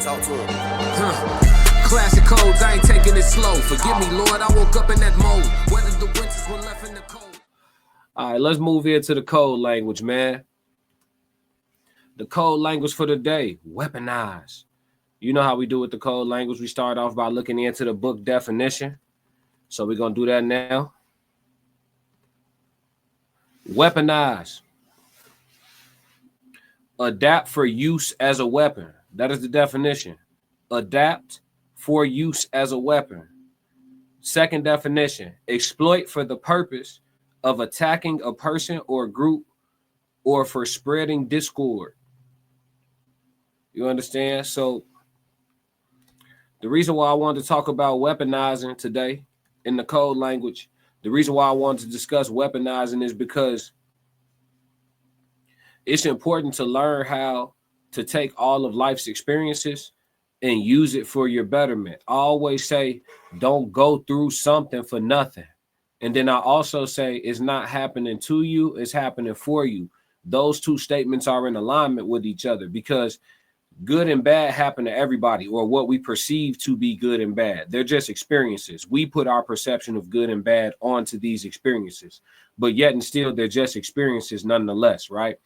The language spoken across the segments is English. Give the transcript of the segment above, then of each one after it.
Talk to him. Classic codes, I ain't taking it slow. Forgive me, Lord, I woke up in that mode. Whether the winters were left in the cold. All right, let's move here to the code language, man. The code language for the day, weaponize. You know how we do with the code language. We start off by looking into the book definition. So we're going to do that now. Weaponize. Adapt for use as a weapon. That is the definition. Adapt for use as a weapon. Second definition, exploit for the purpose of attacking a person or group or for spreading discord. You understand? So the reason why I wanted to talk about weaponizing today in the code language, the reason why I wanted to discuss weaponizing is because it's important to learn how to take all of life's experiences and use it for your betterment. I always say, don't go through something for nothing. And then I also say, it's not happening to you, it's happening for you. Those two statements are in alignment with each other because good and bad happen to everybody, or what we perceive to be good and bad. They're just experiences. We put our perception of good and bad onto these experiences, but yet and still they're just experiences nonetheless, right?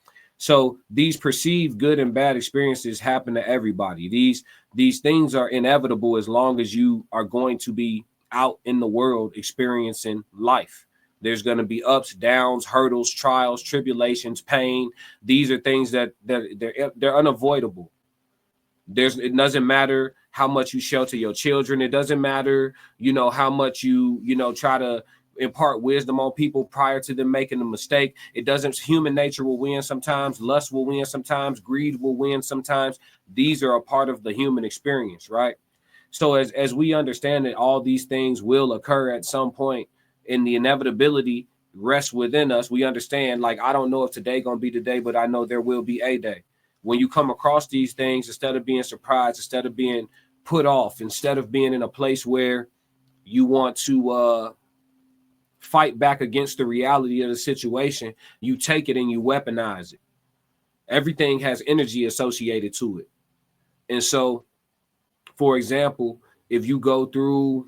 So these perceived good and bad experiences happen to everybody. These things are inevitable as long as you are going to be out in the world experiencing life. There's going to be ups, downs, hurdles, trials, tribulations, pain. These are things that they're unavoidable. It doesn't matter how much you shelter your children. It doesn't matter, how much you try to impart wisdom on people prior to them making a mistake. It doesn't. Human nature will win sometimes. Lust will win sometimes. Greed will win sometimes. These are a part of the human experience, right? So as we understand that all these things will occur at some point, and the inevitability rests within us, we understand, like, I don't know if today gonna be the day, but I know there will be a day. When you come across these things, instead of being surprised, instead of being put off, instead of being in a place where you want to fight back against the reality of the situation, you take it and you weaponize it. Everything has energy associated to it. And so, for example, if you go through,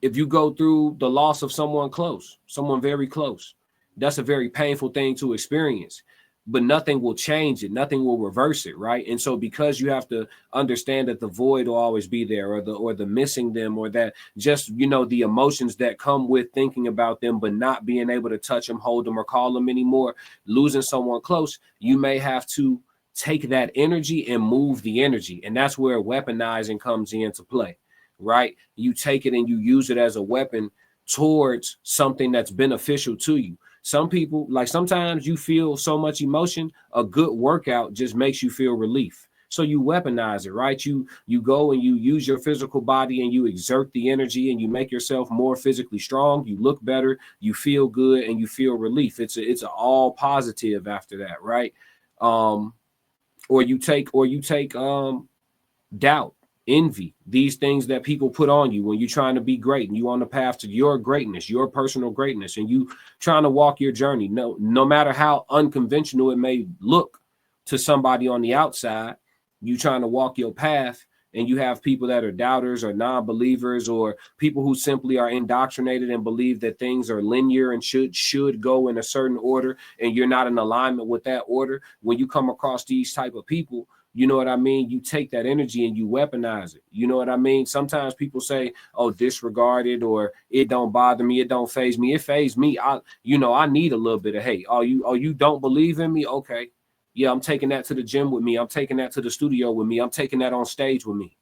if you go through the loss of someone close, someone very close, that's a very painful thing to experience. But nothing will change it. Nothing will reverse it, right? And so because you have to understand that the void will always be there, or the missing them, or that just, the emotions that come with thinking about them, but not being able to touch them, hold them, or call them anymore, losing someone close, you may have to take that energy and move the energy. And that's where weaponizing comes into play, right? You take it and you use it as a weapon towards something that's beneficial to you. Some people, like, sometimes you feel so much emotion, a good workout just makes you feel relief. So you weaponize it, right? You go and you use your physical body and you exert the energy and you make yourself more physically strong. You look better, you feel good, and you feel relief. It's an all positive after that, right? Or you take doubt, envy, these things that people put on you when you're trying to be great and you on the path to your greatness, your personal greatness, and you trying to walk your journey. No matter how unconventional it may look to somebody on the outside, you trying to walk your path, and you have people that are doubters or non-believers, or people who simply are indoctrinated and believe that things are linear and should go in a certain order, and you're not in alignment with that order. When you come across these type of people, you know what I mean? You take that energy and you weaponize it. You know what I mean? Sometimes people say, oh, disregard it, or it don't bother me. It don't faze me. It fazed me. I need a little bit of hate. Oh, you don't believe in me? Okay. Yeah, I'm taking that to the gym with me. I'm taking that to the studio with me. I'm taking that on stage with me.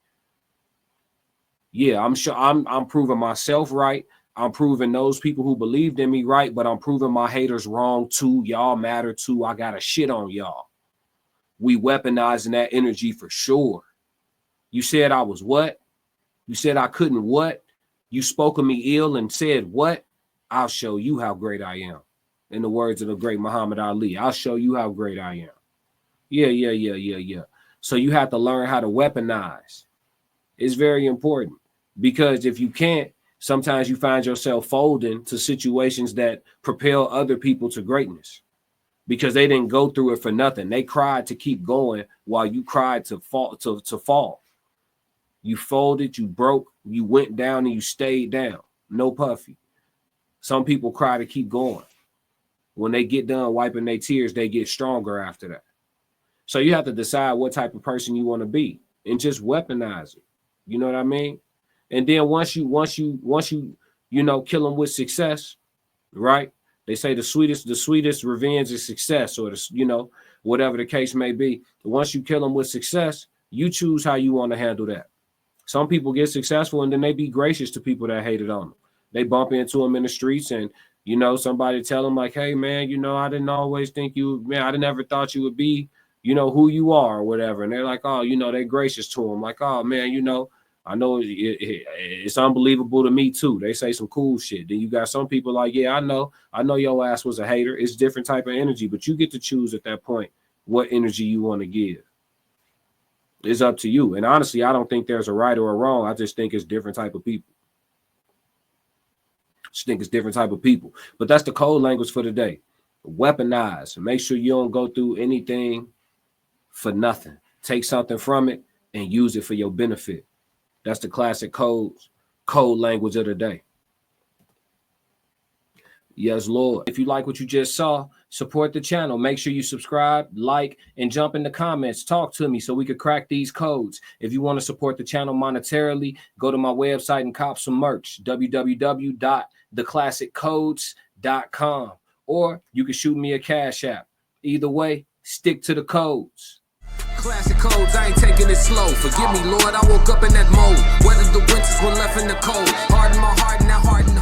Yeah, I'm sure I'm proving myself right. I'm proving those people who believed in me right, but I'm proving my haters wrong too. Y'all matter too. I got to shit on y'all. We weaponizing that energy for sure. You said I was what? You said I couldn't what? You spoke of me ill and said what? I'll show you how great I am. In the words of the great Muhammad Ali, I'll show you how great I am. Yeah. So you have to learn how to weaponize. It's very important, because if you can't, sometimes you find yourself folding to situations that propel other people to greatness. because they didn't go through it for nothing. They cried to keep going while you cried to fall. To fall. You folded, you broke, you went down, and you stayed down. No puffy. Some people cry to keep going. When they get done wiping their tears, they get stronger after that. So you have to decide what type of person you want to be and just weaponize it. You know what I mean? And then once you kill them with success, right? They say the sweetest revenge is success, or whatever the case may be. Once you kill them with success, you choose how you want to handle that. Some people get successful and then they be gracious to people that hated on them. They bump into them in the streets and, somebody tell them like, hey, man, I didn't always think I never thought you would be, who you are or whatever. And they're like, oh, they're gracious to them. Like, oh, man, I know it's unbelievable to me, too. They say some cool shit. Then you got some people like, yeah, I know your ass was a hater. It's different type of energy, but you get to choose at that point what energy you want to give. It's up to you. And honestly, I don't think there's a right or a wrong. I just think it's different type of people. But that's the code language for today. Weaponize. Make sure you don't go through anything for nothing. Take something from it and use it for your benefit. That's the classic code language of the day. Yes, Lord. If you like what you just saw, support the channel. Make sure you subscribe, like, and jump in the comments. Talk to me so we could crack these codes. If you want to support the channel monetarily, go to my website and cop some merch, www.theclassiccodes.com. Or you can shoot me a Cash App. Either way, stick to the codes. Classic codes, I ain't taking it slow. Forgive me, Lord, I woke up in that mode. Weathered the winters when left in the cold. Hardened my heart and that hardened